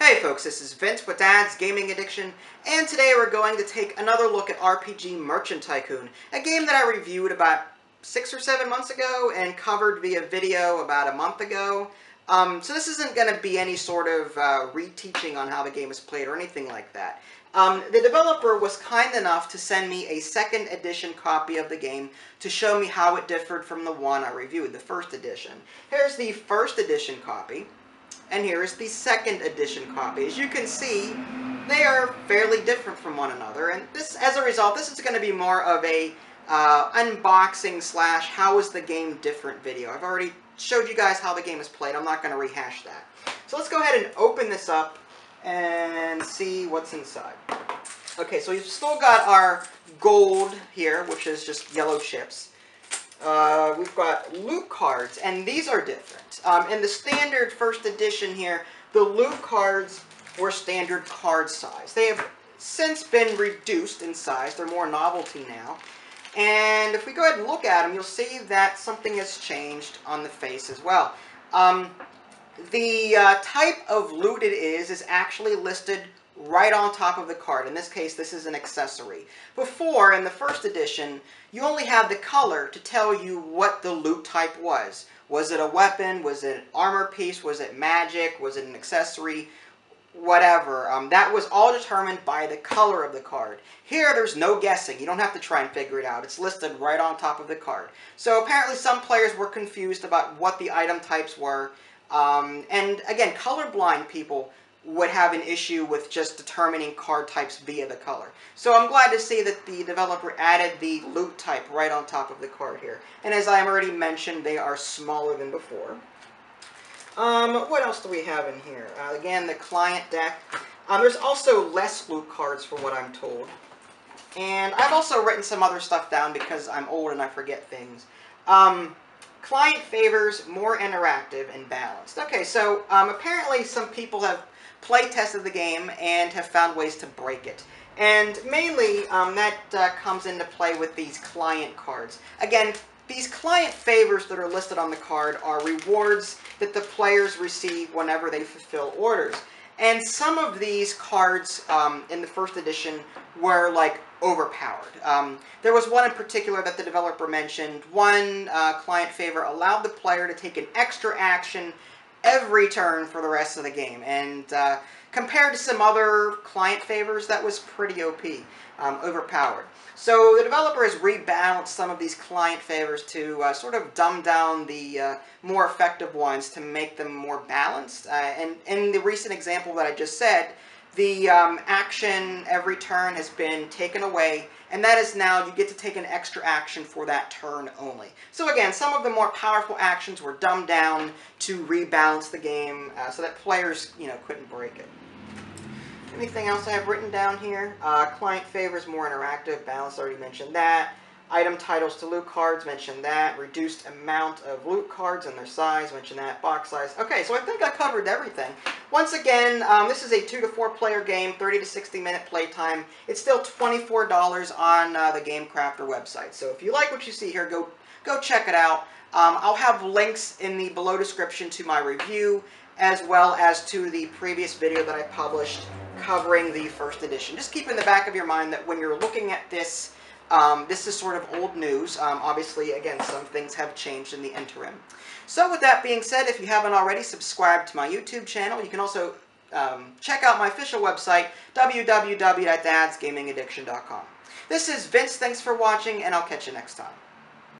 Hey folks, this is Vince with Dad's Gaming Addiction, and today we're going to take another look at RPG Merchant Tycoon, a game that I reviewed about 6 or 7 months ago and covered via video about a month ago. So this isn't going to be any sort of reteaching on how the game is played or anything like that. The developer was kind enough to send me a second edition copy of the game to show me how it differed from the one I reviewed, the first edition. Here's the first edition copy. And here is the second edition copy. As you can see, they are fairly different from one another, and this, as a result, this is going to be more of a unboxing slash how is the game different video. I've already showed you guys how the game is played. I'm not going to rehash that. So let's go ahead and open this up and see what's inside. Okay, so we've still got our gold here, which is just yellow chips. We've got loot cards, and these are different. In the standard first edition here, the loot cards were standard card size. They have since been reduced in size. They're more novelty now. And if we go ahead and look at them, you'll see that something has changed on the face as well. The type of loot it is actually listed right on top of the card. In this case, this is an accessory. Before, in the first edition, you only had the color to tell you what the loot type was. Was it a weapon? Was it an armor piece? Was it magic? Was it an accessory? Whatever. That was all determined by the color of the card. Here, there's no guessing. You don't have to try and figure it out. It's listed right on top of the card. So apparently some players were confused about what the item types were. And again, colorblind people would have an issue with just determining card types via the color. So I'm glad to see that the developer added the loot type right on top of the card here. And as I already mentioned, they are smaller than before. What else do we have in here? Again, the client deck. There's also less loot cards from what I'm told. And I've also written some other stuff down because I'm old and I forget things. Client favors more interactive and balanced. Okay, so apparently some people have play tested the game and have found ways to break it. And mainly that comes into play with these client cards. Again, these client favors that are listed on the card are rewards that the players receive whenever they fulfill orders. And some of these cards in the first edition were like overpowered. There was one in particular that the developer mentioned. One client favor allowed the player to take an extra action every turn for the rest of the game, and compared to some other client favors, that was pretty OP, overpowered. So the developer has rebalanced some of these client favors to sort of dumb down the more effective ones to make them more balanced. And in the recent example that I just said, the action every turn has been taken away, and that is now you get to take an extra action for that turn only. So again, some of the more powerful actions were dumbed down to rebalance the game so that players, couldn't break it. Anything else I have written down here? Client favors more interactive, balance, already mentioned that. Item titles to loot cards, mentioned that. Reduced amount of loot cards and their size, mentioned that. Box size. Okay, so I think I covered everything. Once again, this is a 2 to 4 player game, 30 to 60 minute playtime. It's still $24 on the Game Crafter website. So if you like what you see here, go check it out. I'll have links in the below description to my review, as well as to the previous video that I published covering the first edition. Just keep in the back of your mind that when you're looking at this, this is sort of old news. Obviously, again, some things have changed in the interim. So with that being said, if you haven't already subscribed to my YouTube channel, you can also check out my official website, www.dadsgamingaddiction.com. This is Vince. Thanks for watching, and I'll catch you next time.